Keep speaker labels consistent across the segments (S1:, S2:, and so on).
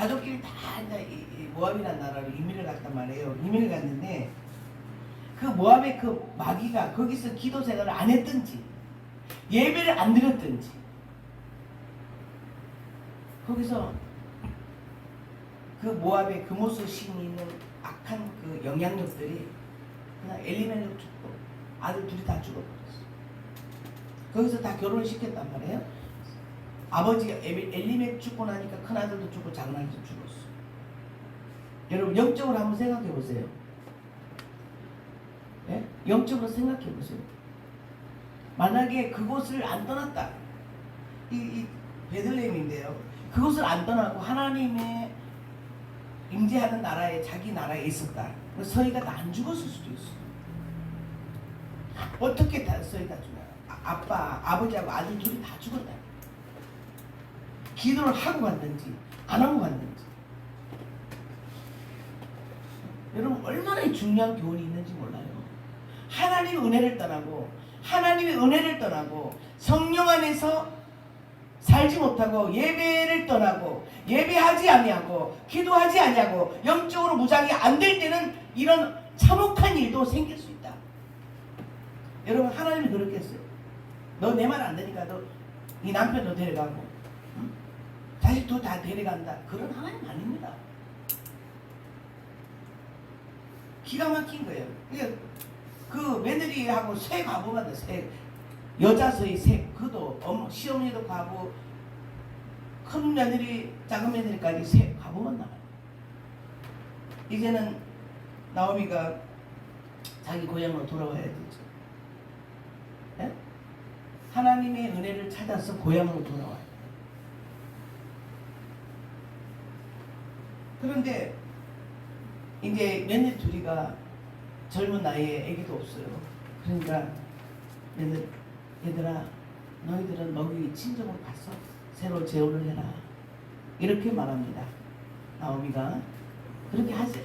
S1: 가족끼리 다 이제 이 모압이라는 나라로 이민을 갔단 말이에요. 이민을 갔는데 그 모압의 그 마귀가 거기서 기도 생활을 안 했든지 예배를 안 드렸든지 거기서 그 모압의 금오스 신이 있는 악한 그 영향력들이 그냥 엘리멜렉 죽고 아들 둘이 다 죽어버렸어. 거기서 다 결혼을 시켰단 말이에요. 아버지가 엘리멜렉 죽고 나니까 큰아들도 죽고 작은아들도 죽었어. 여러분 영적으로 한번 생각해 보세요. 네? 영적으로 생각해 보세요. 만약에 그곳을 안 떠났다. 이 베들레헴인데요. 그곳을 안 떠나고 하나님의 임재하는 나라에 자기 나라에 있었다. 서희가 다 안 죽었을 수도 있어. 어떻게 다 서희 다 죽어요? 아빠, 아버지하고 아들 둘이 다 죽었다. 기도를 하고 갔는지 안 하고 갔는지. 여러분 얼마나 중요한 교훈이 있는지 몰라요. 하나님의 은혜를 떠나고 하나님의 은혜를 떠나고 성령 안에서 살지 못하고 예배를 떠나고 예배하지 아니하고 기도하지 아니하고 영적으로 무장이 안 될 때는 이런 참혹한 일도 생길 수 있다. 여러분 하나님이 그렇게 했어요. 너 내 말 안 되니까 너 네 남편도 데려가고 응? 자식도 다 데려간다. 그런 하나님 아닙니다. 기가 막힌 거예요. 그 며느리하고 새 과부가 새 여자서의 새 그도 시어머니도 과부 큰 며느리 작은 며느리까지 새 과부만 나와요. 이제는 나오미가 자기 고향으로 돌아와야 되죠. 네? 하나님의 은혜를 찾아서 고향으로 돌아와요. 그런데 이제 며느리 둘이가 젊은 나이에 아기도 없어요. 그러니까 얘들아 너희들은 너희 친정으로 가서 새로 재혼을 해라. 이렇게 말합니다. 나오미가 그렇게 하세요.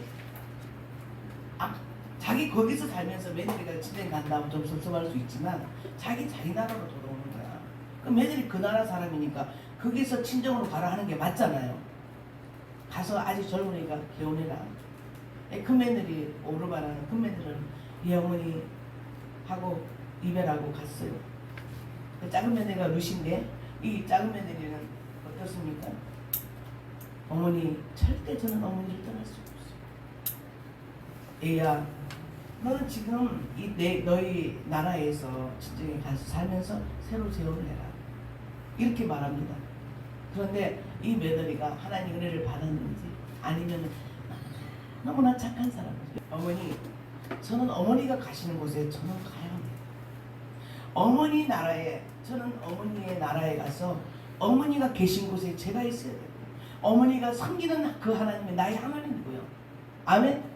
S1: 자기 거기서 살면서 며느리가 친정 간다면 좀 섭섭할 수 있지만 자기 나라로 돌아오는 거야. 그 며느리 그 나라 사람이니까 거기서 친정으로 가라 하는 게 맞잖아요. 가서 아직 젊으니까 개혼해라. 큰 며느리 오르바라는 큰 며느리는 이 어머니 하고 이별하고 갔어요. 그 작은 며느리가 루시인데 이 작은 며느리는 어떻습니까? 어머니 절대 저는 어머니를 떠날 수 없어. 애야 너는 지금 너희 나라에서 친정에 가서 살면서 새로 재혼을 해라. 이렇게 말합니다. 그런데 이 며느리가 하나님 은혜를 받았는지 아니면 너무나 착한 사람이죠. 어머니 저는 어머니가 가시는 곳에 저는 가야 합니다. 어머니 나라에 저는 어머니의 나라에 가서 어머니가 계신 곳에 제가 있어야 되고 어머니가 섬기는 그 하나님이 나의 하나님이고요. 아멘.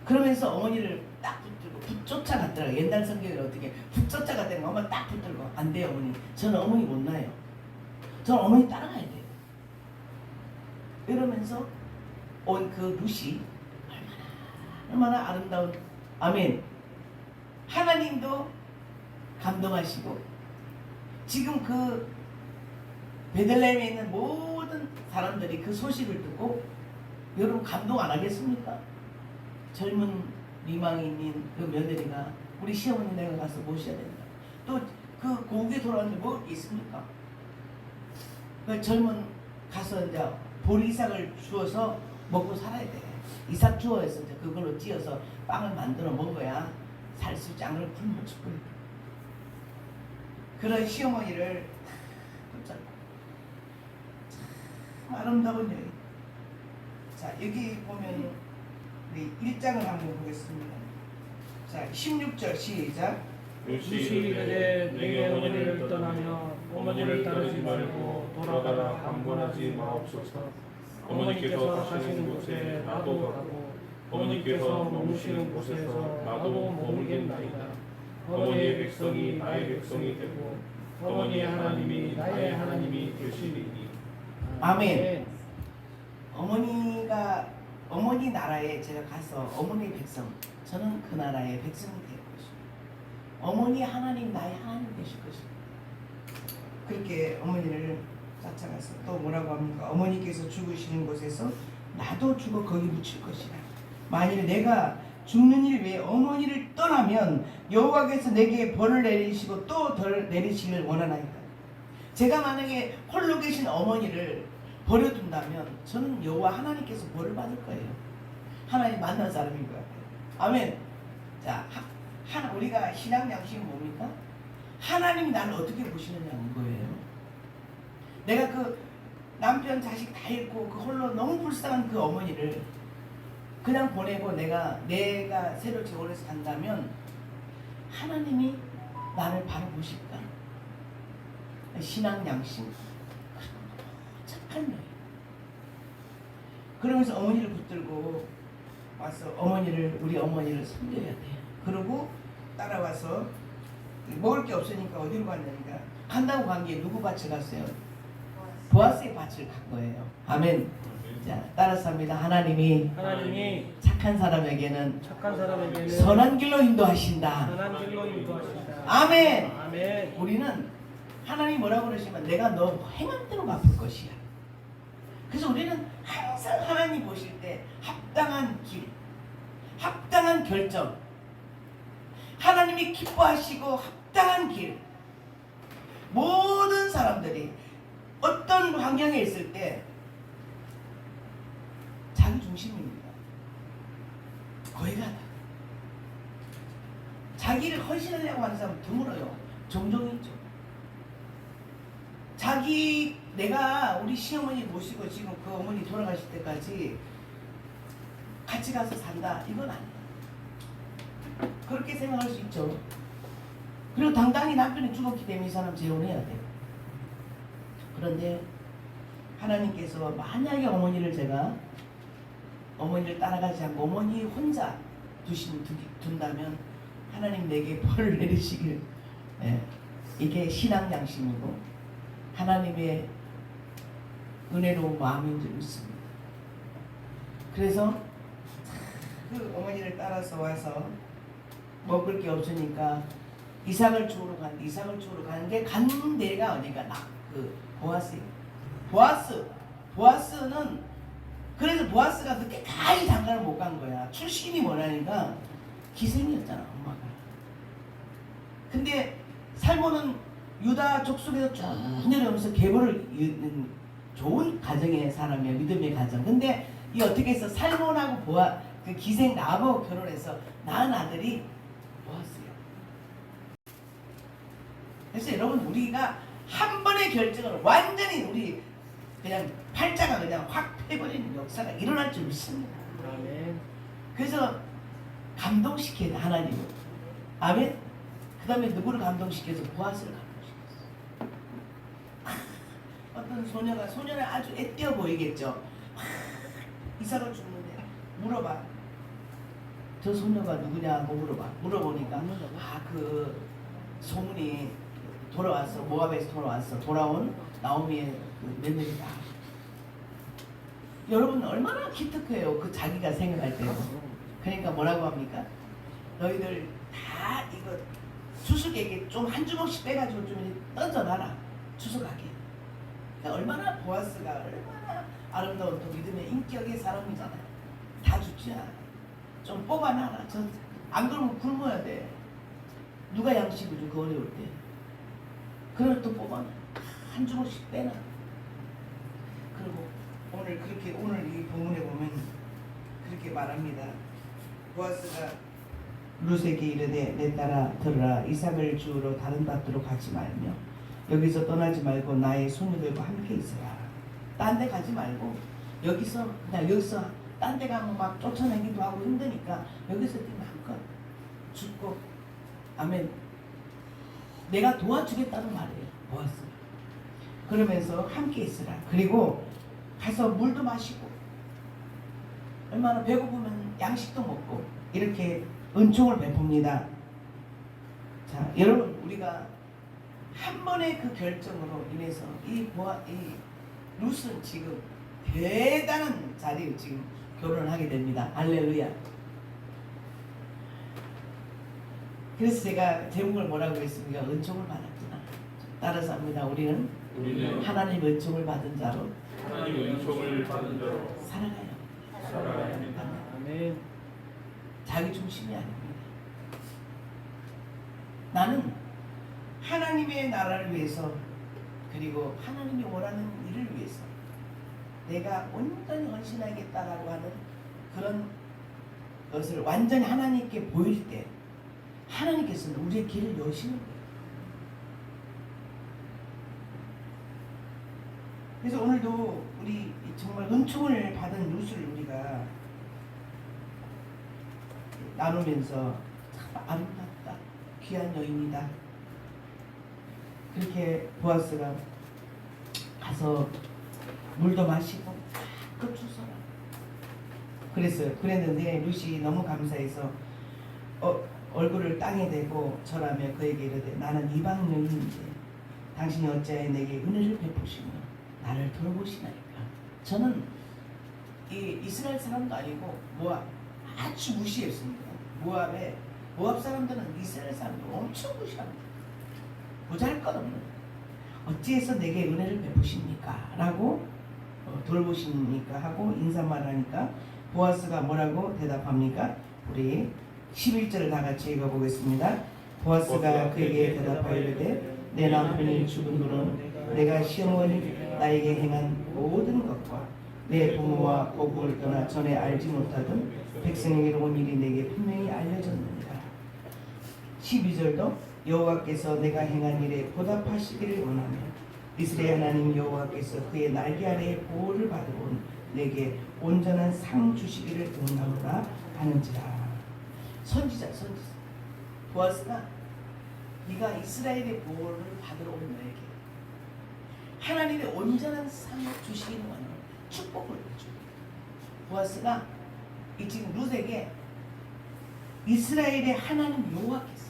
S1: 그러면서 어머니를 딱 붙들고 쫓아갔더라고요. 옛날 성경에 어떻게 쫓아갔다는 엄마 딱 붙들고 안 돼요 어머니. 저는 어머니 못 나요. 저는 어머니 따라가야 돼요. 이러면서 온 그 루시 얼마나 아름다운 아멘. 하나님도 감동하시고 지금 그 베들레헴에 있는 모든 사람들이 그 소식을 듣고 여러분 감동 안 하겠습니까? 젊은 미망이 있는 그 며느리가 우리 시어머니 내가 가서 모셔야 된다. 또 그 고국에 돌아오는데 뭐 있습니까? 그 젊은 가서 이제 보리삭을 주어서 먹고 살아야 돼. 이삭 주어서 이제 그걸로 찧어서 빵을 만들어 먹어야 살 수 있지. 않을 굶어 죽고. 그런 시어머니를 붙잡고 참 아름다운 여인. 자 여기 보면 우리 1장을 한번 보겠습니다. 자 16절 시작.
S2: 루시 이르되 내게 어머니를 떠나며 어머니를 따르지 말고 돌아가라 강권하지 마옵소서. 어머니께서 사시는 곳에 나도 가고 어머니께서 머무시는 곳에서 나도 머물겠나이다. 어머니의 백성이 나의 백성이 되고 어머니의 하나님이 나의 하나님이 되시리니.
S1: 아멘. 어머니 나라에 제가 가서 어머니 백성 저는 그 나라의 백성이 될 것입니다. 어머니 하나님 나의 하나님 되실 것입니다. 그렇게 어머니를 쫓아가서 또 뭐라고 합니까? 어머니께서 죽으시는 곳에서 나도 죽어 거기 묻힐 것이라. 만일 내가 죽는 일 외에 어머니를 떠나면 여호와께서 내게 벌을 내리시고 또 덜 내리시기를 원하나이다. 제가 만약에 홀로 계신 어머니를 버려둔다면 저는 여호와 하나님께서 벌을 받을 거예요. 하나님 만난 사람인 것 같아요. 아멘. 자, 우리가 신앙 양심은 뭡니까? 하나님이 나를 어떻게 보시느냐는 거예요. 내가 그 남편 자식 다 잃고 그 홀로 너무 불쌍한 그 어머니를 그냥 보내고 내가 새로 재혼해서 간다면 하나님이 나를 바로 보실까? 신앙 양심 착한 놈. 그러면서 어머니를 붙들고 와서 우리 어머니를 섬겨야 돼. 그러고 따라와서 먹을 게 없으니까 어디로 갔냐니까 간다고 간 게 누구 밭에 갔어요? 보아스의 밭을 간 거예요. 아멘. 자, 따라서 합니다. 하나님이 착한 사람에게는 선한 길로 인도하신다. 아멘.
S2: 아멘.
S1: 우리는 하나님 뭐라고 그러시면 내가 너 행한 대로 갚을 것이야. 그래서 우리는 항상 하나님 보실 때 합당한 길, 합당한 결정, 하나님이 기뻐하시고 합당한 길. 모든 사람들이 어떤 환경에 있을 때 자기 중심입니다. 거의 다 자기를 헌신하려고 하는 사람 드물어요. 종종 있죠. 내가 우리 시어머니 모시고 지금 그 어머니 돌아가실 때까지 같이 가서 산다. 이건 아니야. 그렇게 생각할 수 있죠. 그리고 당당히 남편이 죽었기 때문에 이 사람 재혼해야 돼요. 그런데 하나님께서 만약에 어머니를 따라가지 않고 어머니 혼자 둔다면 하나님 내게 벌을 내리시길. 이게 신앙 양심이고 하나님의 은혜로운 마음인 줄 믿습니다. 그래서 그 어머니를 따라서 와서 먹을 게 없으니까 이삭을 주우러 가는데 이삭을 주우러 가는 게 간 데가 어디가 보아스예요. 보아스는 그래서 보아스가 그렇게까지 장가를 못 간 거야. 출신이 뭐라니까 기생이었잖아, 엄마가. 근데 살모는 유다 족속에서 쭉 내려오면서 계보를 잇는 좋은 가정의 사람이야. 믿음의 가정. 근데 이 어떻게 해서 살몬하고 그 기생 나하고 결혼해서 낳은 아들이 보아스예요. 그래서 여러분 우리가 한 번의 결정을 완전히 우리 그냥 팔자가 그냥 확 패버리는 역사가 일어날 줄 믿습니다.
S2: 아멘.
S1: 그래서 감동시켜야 돼, 하나님을. 아멘. 그 다음에 누구를 감동시켜서 보아스를 감동시켰어. 어떤 소녀는 아주 애띄어 보이겠죠. 이삭을 죽는데 물어봐. 저 소녀가 누구냐고 물어보니까 그 소문이 돌아왔어. 모압에서 돌아온 나오미의 그 며느리다. 여러분 얼마나 기특해요. 그 자기가 생각할 때. 그러니까 뭐라고 합니까? 너희들 다 이거 추수객에 좀 한 주먹씩 빼가지고 좀 던져놔라. 추수하게. 그러니까 얼마나 보아스가 얼마나 아름다운 또 믿음의 인격의 사람이잖아요. 다 죽지 않아. 좀 뽑아놔라. 안 그러면 굶어야 돼. 누가 양식을 줘, 그 어려울 때. 그걸 또 뽑아놔. 한 주먹씩 빼놔. 그리고 오늘 이 본문에 보면 그렇게 말합니다. 보아스가 룻에게 이르되 내 딸아 들으라. 이삭을 주우러 다른 밭으로 가지 말며 여기서 떠나지 말고 나의 소녀들과 함께 있어라. 딴 데 가지 말고 여기서 딴 데 가면 막 쫓아내기도 하고 힘드니까 여기서 마음껏 죽고. 아멘. 내가 도와주겠다는 말이에요. 보아스. 그러면서 함께 있으라. 그리고 가서 물도 마시고 얼마나 배고프면 양식도 먹고 이렇게 은총을 베풉니다. 자, 여러분 우리가 한 번의 그 결정으로 인해서 이 룻은 지금 대단한 자리에 지금 결혼을 하게 됩니다. 할렐루야. 그래서 제가 제목을 뭐라고 했습니까? 은총을 받았구나. 따라서 합니다. 우리는
S2: 우리는
S1: 하나님 은총을 받은 자로
S2: 하나님 은총을 받은 자로
S1: 살아가요.
S2: 살아야 합니다.
S3: 아멘.
S1: 자기 중심이 아닙니다. 나는 하나님의 나라를 위해서 그리고 하나님이 원하는 일을 위해서 내가 온전히 헌신하겠다라고 하는 그런 것을 완전히 하나님께 보일 때 하나님께서는 우리의 길을 여시는 거예요. 그래서 오늘도 우리 정말 은총을 받은 룻을 우리가 나누면서 참 아름답다, 귀한 여인이다. 그렇게 보아스가 가서 물도 마시고 그 주소라. 그랬는데 룻이 너무 감사해서 얼굴을 땅에 대고 절하며 그에게 이르되 나는 이방 여인인데 당신이 어찌하여 내게 은혜를 베푸시며 나를 돌보시나이까. 저는 이 이스라엘 사람도 아니고 모압 아주 무시했습니다. 모압 사람들은 이스라엘 사람들 엄청 무시합니다. 보잘것없는 어찌해서 내게 은혜를 베푸십니까? 라고 돌보십니까? 하고 인사말 하니까 보아스가 뭐라고 대답합니까? 우리 11절을 다 같이 읽어보겠습니다. 보아스가 그에게 대답하여 이르되 내 남편이 죽은 후로는 내가 시어머니 나에게 행한 모든 것과 내 부모와 고국을 떠나 전에 알지 못하던 백성에게로 온 일이 내게 분명히 알려졌느니라. 12절도 여호와께서 내가 행한 일에 보답하시기를 원하며 이스라엘 하나님 여호와께서 그의 날개 아래에 보호를 받으러 온 내게 온전한 상 주시기를 원하노라 하는지라. 선지자 보아스가 네가 이스라엘의 보호를 받으러 온 너에게 하나님의 온전한 상을 주시기를 원하노라. 축복을 줘. 보아스가 이 지금 룻에게 이스라엘의 하나님 여호와께서,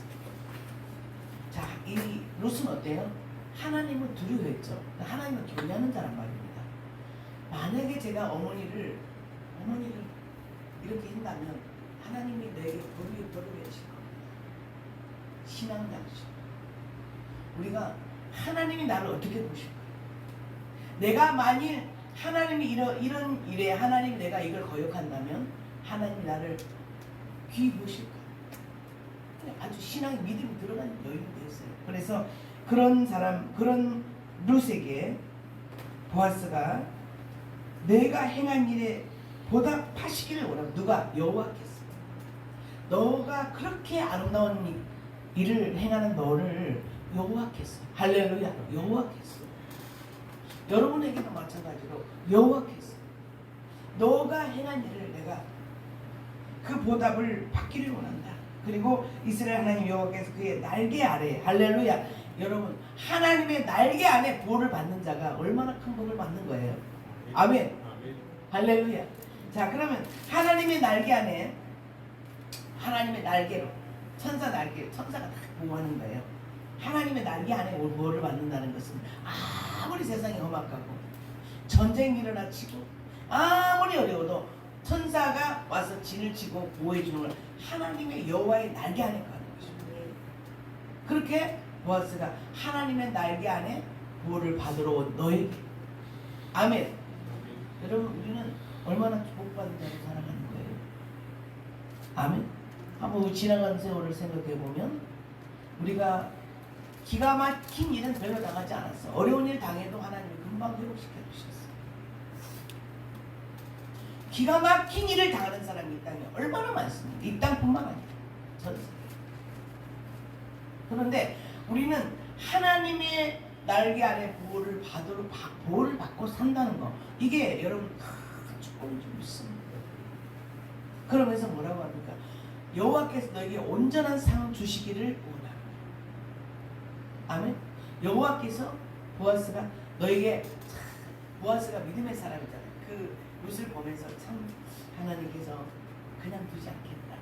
S1: 자, 이 룻은 어때요? 하나님을 두려워했죠. 하나님을 경외하는 자란 말입니다. 만약에 제가 어머니를 이렇게 한다면 하나님이 내게 벌을 주실 겁니다. 신앙자죠. 우리가 하나님이 나를 어떻게 보실까? 내가 만일 하나님이 이런 일에 하나님 내가 이걸 거역한다면 하나님이 나를 귀히 보실까? 아주 신앙의 믿음이 들어가는 여인이 되었어요. 그래서 그런 룻에게 보아스가 내가 행한 일에 보답하시기를 원하고, 누가? 여호와께서. 너가 그렇게 아름다운 일을 행하는 너를 여호와께서, 할렐루야, 여호와께서. 여러분에게도 마찬가지로 여호와께서 너가 행한 일을 내가 그 보답을 받기를 원한다. 그리고 이스라엘 하나님 여호와께서 그의 날개 아래, 할렐루야, 여러분 하나님의 날개 안에 보호를 받는 자가 얼마나 큰 복을 받는 거예요. 아멘. 할렐루야. 자, 그러면 하나님의 날개 안에, 하나님의 날개로, 천사가 다 보호하는 거예요. 하나님의 날개 안에 보호를 받는다는 것은 아무리 세상이 험악하고 전쟁이 일어나 치고 아무리 어려워도 천사가 와서 진을 치고 보호해 주는 걸 하나님의 여호와의 날개 안에 가는 것입니다. 그렇게 보아스가 하나님의 날개 안에 보호를 받으러 온 너에게, 아멘. 여러분, 우리는 얼마나 축복받은 자로 살아가는 거예요. 아멘. 한번 지나간 세월을 생각해 보면 우리가 기가 막힌 일은 별로 당하지 않았어. 어려운 일 당해도 하나님이 금방 회복시켜 주셨어. 기가 막힌 일을 당하는 사람이 이 땅에 얼마나 많습니까? 이 땅뿐만 아니라 전 세계. 그런데 우리는 하나님의 날개 아래 보호를 받고 산다는 거, 이게 여러분 큰 축복을 좀 있습니다. 그러면서 뭐라고 합니까? 여호와께서 너에게 온전한 상 주시기를 원합니다. 아멘. 여호와께서 보아스가 너에게, 보아스가 믿음의 사람이잖아요. 그 룻을 보면서 참 하나님께서 그냥 두지 않겠다.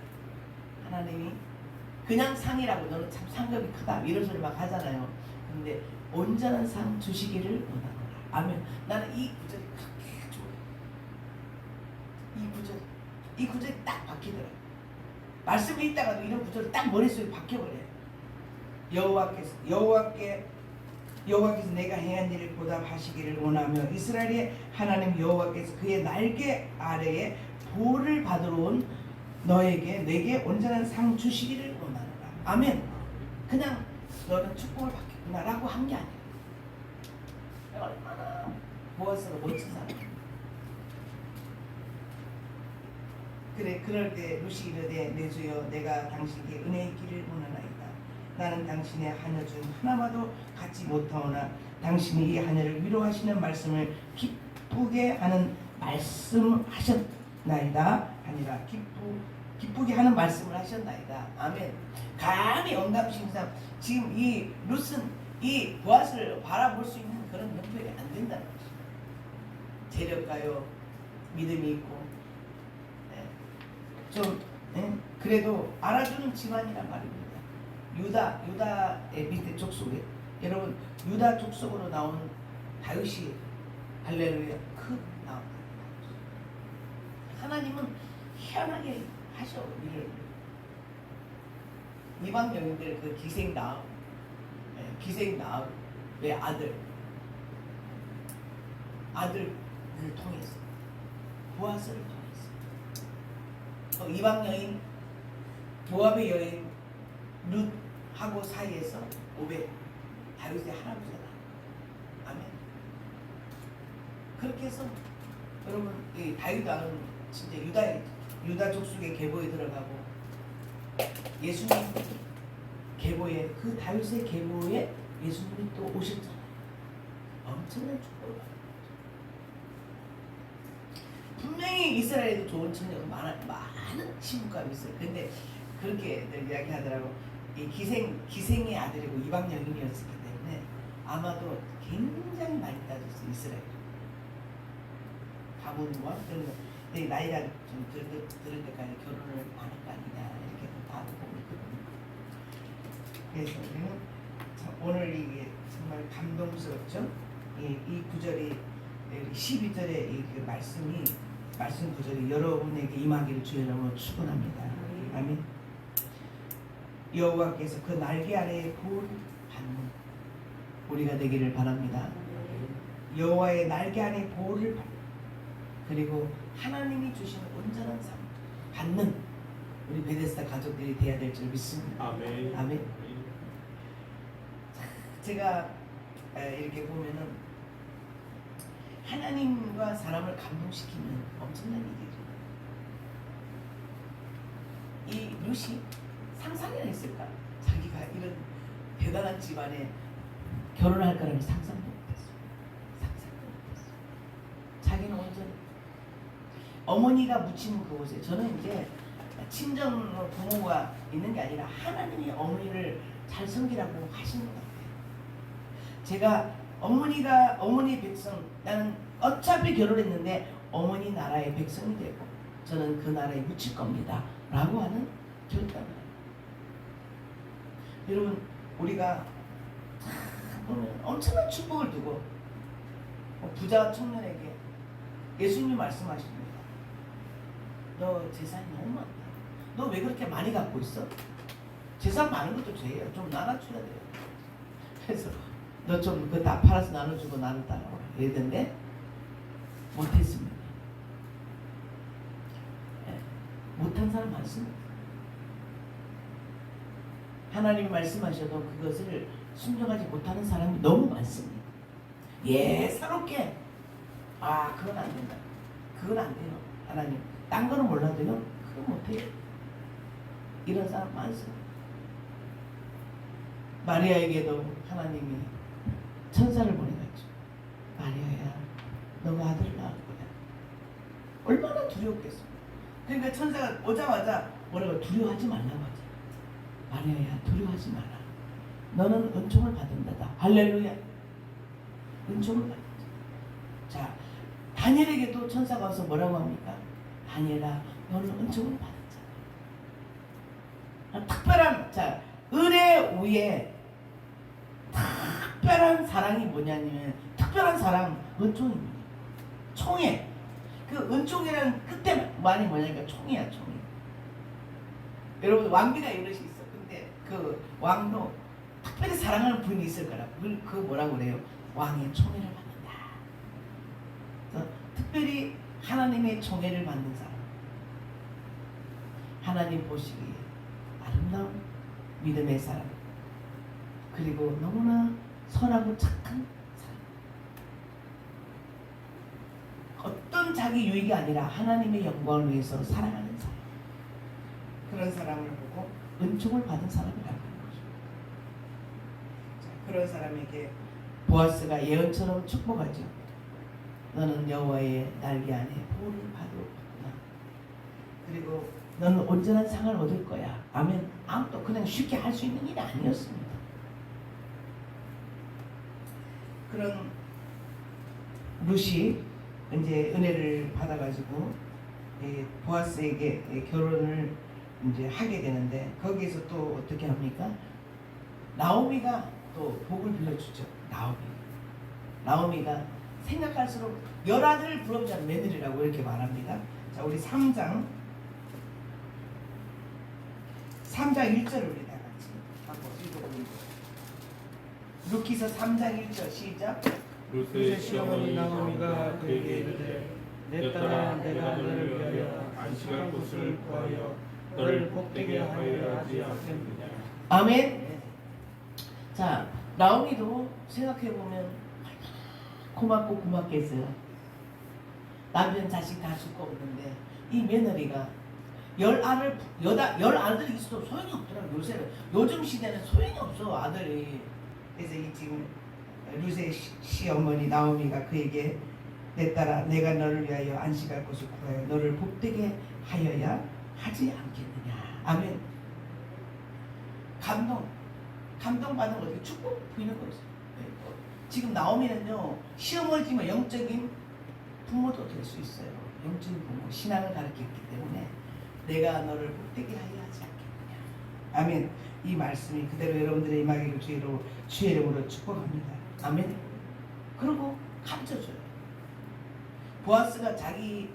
S1: 하나님이 그냥 상이라고, 너는 참 상급이 크다, 이런 소리 막 하잖아요. 근데 온전한 상 주시기를 원하노라. 아멘. 나는 이 구절이 그렇게 좋아요. 이 구절이 딱 박히더라고요. 말씀을 읽다가도 이런 구절이 딱 머릿속에 박혀버려요. 여호와께 여호와께서 내가 행한 일을 보답하시기를 원하며 이스라엘의 하나님 여호와께서 그의 날개 아래에 보호를 받으러 온 너에게 내게 온전한 상 주시기를 원하노라. 아멘. 그냥 너는 축복을 받겠구나 라고 한 게 아니야. 얼마나 보아스가 멋진 사람. 그래 그럴 때 루시 이르되 내 주여 내가 당신께 은혜 있기를 원하나이다. 나는 당신의 하녀 중 하나마도 갖지 못하오나 당신이 이 하녀를 위로하시는 말씀을 기쁘게 하는 말씀하셨나이다 하니라. 기쁘게 하는 말씀을 하셨나이다. 아멘. 감히 언감심상 지금 이 룻은 이 보아스를 바라볼 수 있는 그런 형편이 안 된다는 거죠. 재력가요, 믿음이 있고, 좀 그래도 알아주는 집안이란 말입니다. 유다의 밑에 족속에 여러분 유다 족속으로 나온 다윗이 할렐루야 그 나옵니다. 하나님은 희한하게 하셔 일을. 이방 여인들 그 기생 나옵의 아들을 통해서 보아스를 통해서 이방 여인 모압의 여인 룻하고 사이에서 오벳 다윗의 할아버지가 나옵니다. 아멘. 그렇게 해서 여러분 이 다윗 왕은 진짜 유다 족속의 계보에 들어가고 예수님 계보에 그 다윗의 계보에 예수님이 또 오셨잖아요. 엄청난 축복을 받은 거죠. 분명히 이스라엘에도 좋은 청년은 많은 친구감이 있어요. 근데 그렇게 이야기하더라고. 이 기생의 아들이고 이방 여인이었기 때문에 아마도 굉장히 많이 따졌어요. 이스라엘. 가문과 그런 거. 근데 나이가 좀 들을 때까지 결혼을 안 할 거 아니냐 이렇게 다 보고 있거든요. 그래서 우리는 오늘 이게 정말 감동스럽죠. 이 구절이 12절의 이 그 말씀 구절이 여러분에게 임하기를 주의 이름으로 축원합니다. 아멘. 여호와께서 그 날개 아래에 보호를 받는 우리가 되기를 바랍니다. 여호와의 날개 아래 보호를 받는 그리고 하나님이 주시는 온전한 삶 받는 우리 베데스다 가족들이 되어야 될 줄 믿습니다.
S2: 아멘.
S1: 아멘. 제가 이렇게 보면은 하나님과 사람을 감동시키는 엄청난 일이죠. 이 룻이 상상이나 했을까? 자기가 이런 대단한 집안에 결혼할 거라는 상상도 못했어요. 상상도 못했어요. 자기는 완전 어머니가 묻히는 그곳에 저는 이제 친정 부모가 있는 게 아니라 하나님이 어머니를 잘 섬기라고 하시는 것 같아요. 제가 어머니 백성 나는 어차피 결혼했는데 어머니 나라의 백성이 되고 저는 그 나라에 묻힐 겁니다 라고 하는 결단을 해요. 여러분 우리가 오늘 엄청난 축복을 두고 부자 청년에게 예수님이 말씀하십니다. 너 재산이 너무 많다. 너 왜 그렇게 많이 갖고 있어? 재산 많은 것도 죄예요. 좀 나눠줘야 돼요. 그래서 너 좀 그거 다 팔아서 나눠주고 나는 따라와 이랬는데 못했습니다. 못한 사람 많습니다. 하나님이 말씀하셔도 그것을 순종하지 못하는 사람이 너무 많습니다. 예사롭게 그건 안 된다. 그건 안 돼요. 하나님 딴 거는 몰라도요. 그건 못해요. 이런 사람 많습니다. 마리아에게도 하나님이 천사를 보내가지고 마리아야 너가 아들을 낳을 거야. 얼마나 두려웠겠어. 그러니까 천사가 오자마자 뭐라고 두려워하지 말라고 하지. 마리아야 두려워하지 마라. 너는 은총을 받는다다. 할렐루야. 은총을 받는다. 자 다니엘에게도 천사가 와서 뭐라고 합니까? 다니엘아 너는 은총을 받았잖아. 특별한 은혜 위에 특별한 사랑이 뭐냐면 특별한 사랑 은총입니다. 총회. 그 은총이라는 끝에 말이 뭐냐니까 총이야 총이. 여러분 왕비가 이것이 있어. 근데 그 왕도 특별히 사랑하는 부인이 있을 거라고. 그 뭐라고 그래요? 왕의 총애를 받는다. 그래서 특별히 하나님의 총애를 받는 사람, 하나님 보시기에 아름다운 믿음의 사람, 그리고 너무나 선하고 착한 사람, 어떤 자기 유익이 아니라 하나님의 영광을 위해서 살아가는 사람, 그런 사람을 보고 은총을 받은 사람이라고 하는 거죠. 그런 사람에게 보아스가 예언처럼 축복하죠. 너는 여호와의 날개 안에 보호를 받았구나. 그리고 너는 온전한 상을 얻을 거야. 아멘. 아무도 그냥 쉽게 할 수 있는 일이 아니었습니다. 그런 룻이 이제 은혜를 받아가지고 보아스에게 결혼을 이제 하게 되는데, 거기에서 또 어떻게 합니까? 나오미가 또 복을 빌려주죠. 나오미가 생각할수록 열아들 부럽지 않은 며느리라고 이렇게 말합니다. 자, 우리 3장 1절을 우리 다 같이 한번 읽어보는 거예요. 루키서 3장 1절 시작.
S2: 룻의 시어머니 나오미가 그에게 이르되 내 딸아 내가 너를 위하여 안식할 곳을 구하여 너를 복되게 하여야 하지 않겠느냐.
S1: 아멘. 자, 나오미도 생각해보면 고맙고 고맙겠어요. 남편 자식 다 죽고 없는데 이 며느리가 열 아들이 있어도 소용이 없더라고. 요즘 시대는 소용이 없어 아들이. 그래서 이 지금 룻의 시어머니 나오미가 그에게 내 딸아 내가 너를 위하여 안식할 곳을 구하여 너를 복되게 하여야 하지 않겠느냐. 아멘. 감동받는 거 어떻게 축복 보이는 거죠. 지금 나오미는요 시어머니지만 영적인 부모도 될 수 있어요. 영적인 부모, 신앙을 가르쳤기 때문에 내가 너를 복되게 하여 하지 않겠느냐. 아멘. 이 말씀이 그대로 여러분들의 임하기를 주의 이름으로 축복합니다. 아멘. 그리고 가르쳐줘요. 보아스가 자기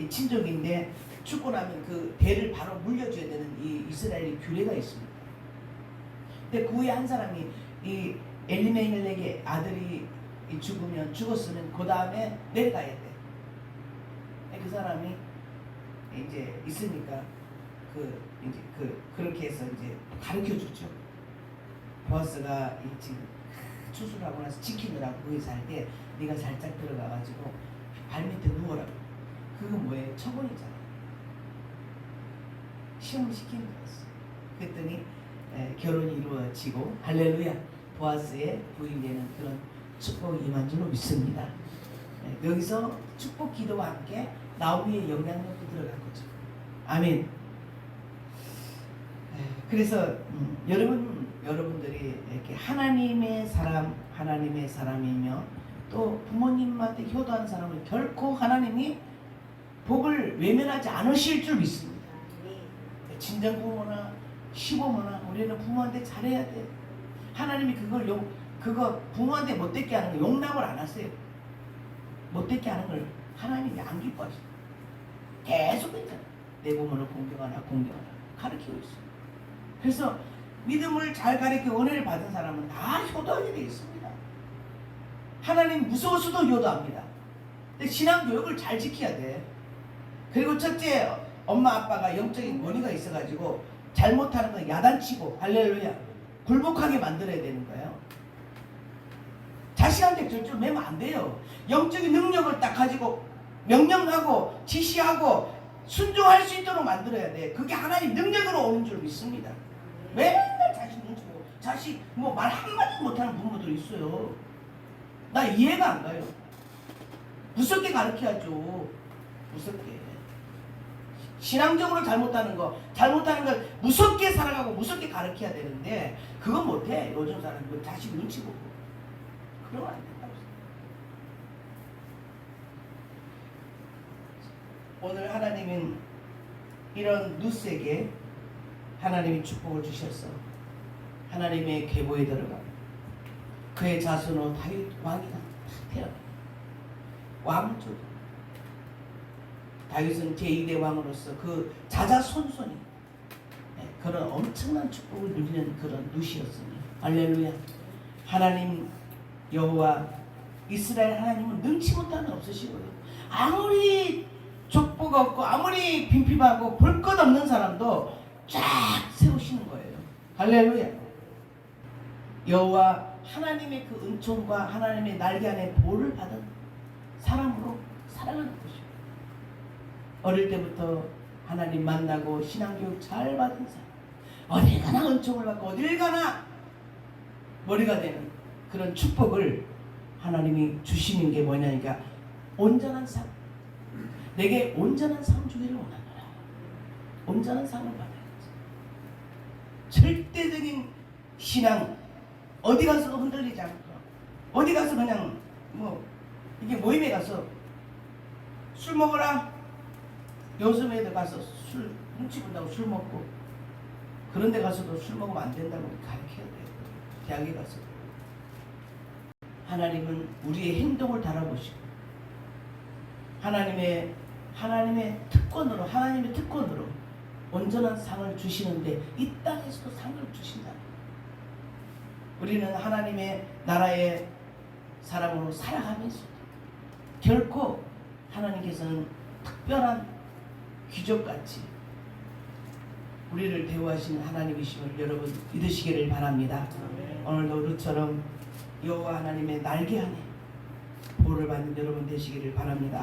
S1: 친족인데 죽고 나면 그 배를 바로 물려줘야 되는 이 이스라엘의 규례가 있습니다. 근데 그 후에 한 사람이 이 엘리멜렉의 아들이 죽었으면 그 다음에 내려가야 돼. 그 사람이 이제 있으니까 그렇게 해서 이제 가르쳐 주죠. 보아스가 지금 추수하고 나서 지키느라고 거기서 할 때 네가 살짝 들어가가지고 발 밑에 누워라. 그건 뭐예요? 처분이잖아. 시험을 시키는 거였어. 그랬더니 결혼이 이루어지고 할렐루야, 보아스의 부인되는 그런 축복이 임한 줄로 믿습니다. 여기서 축복 기도와 함께 나오미의 영향력도 들어간 거죠. 아멘. 그래서 여러분들이 이렇게 하나님의 사람이며 또 부모님한테 효도한 사람은 결코 하나님이 복을 외면하지 않으실 줄 믿습니다. 친정 부모나 시부모나 우리는 부모한테 잘해야 돼. 하나님이 그거 부모한테 못되게 하는 거 용납을 안 하세요. 못되게 하는 걸 하나님이 안 기뻐하세요. 계속 했잖아. 내 부모를 공경하라 가르치고 있어요. 그래서 믿음을 잘 가르쳐 은혜를 받은 사람은 다 효도하게 되어 있습니다. 하나님 무서워서도 효도합니다. 근데 신앙 교육을 잘 지켜야 돼. 그리고 첫째, 엄마 아빠가 영적인 권위가 있어가지고 잘못하는 건 야단치고 할렐루야 굴복하게 만들어야 되는 거예요. 자식한테 절대로 매면 안 돼요. 영적인 능력을 딱 가지고 명령하고 지시하고 순종할 수 있도록 만들어야 돼. 그게 하나님 능력으로 오는 줄 믿습니다. 맨날 자식 눈치보고 자식 뭐 말 한마디 못하는 부모들 있어요. 나 이해가 안 가요. 무섭게 가르쳐야죠. 무섭게. 신앙적으로 잘못하는 걸 무섭게 살아가고 무섭게 가르쳐야 되는데 그건 못해. 요즘 사람들 자식 눈치 보고 그러면 안 된다고 생각해요. 오늘 하나님은 이런 룻에게 하나님이 축복을 주셔서 하나님의 계보에 들어가 그의 자손으로 다윗 왕이가 태어나 왕을 줘. 다윗은 제2대 왕으로서 그 자자손손이 그런 엄청난 축복을 누리는 그런 룻이었으니 할렐루야. 하나님 여호와 이스라엘 하나님은 능치 못하는 없으시고요. 아무리 족보가 없고 아무리 빈핍하고 볼 것 없는 사람도 쫙 세우시는 거예요. 할렐루야. 여호와 하나님의 그 은총과 하나님의 날개 안에 보호를 받은 사람으로 살아가는 것이고, 어릴 때부터 하나님 만나고 신앙교육 잘 받은 사람, 어딜 가나 은총을 받고 어딜 가나 머리가 되는 그런 축복을 하나님이 주시는 게 뭐냐니까 온전한 삶. 내게 온전한 삶 주기를 원하노라. 온전한 삶을 받아야지. 절대적인 신앙, 어디 가서도 흔들리지 않고, 어디 가서 그냥 이게 모임에 가서 술 먹어라. 요즘에도 가서 술 훔치 본다고 술 먹고, 그런 데 가서도 술 먹으면 안 된다고 가르쳐야 돼요. 대학에 가서. 하나님은 우리의 행동을 달아보시고 하나님의 특권으로 온전한 상을 주시는데, 이 땅에서도 상을 주신다. 우리는 하나님의 나라의 사람으로 살아가면서 결코 하나님께서는 특별한 귀족같이 우리를 대우하시는 하나님이심을 여러분 믿으시기를 바랍니다. 오늘도 루처럼 여호와 하나님의 날개 안에 보호를 받는 여러분 되시기를 바랍니다.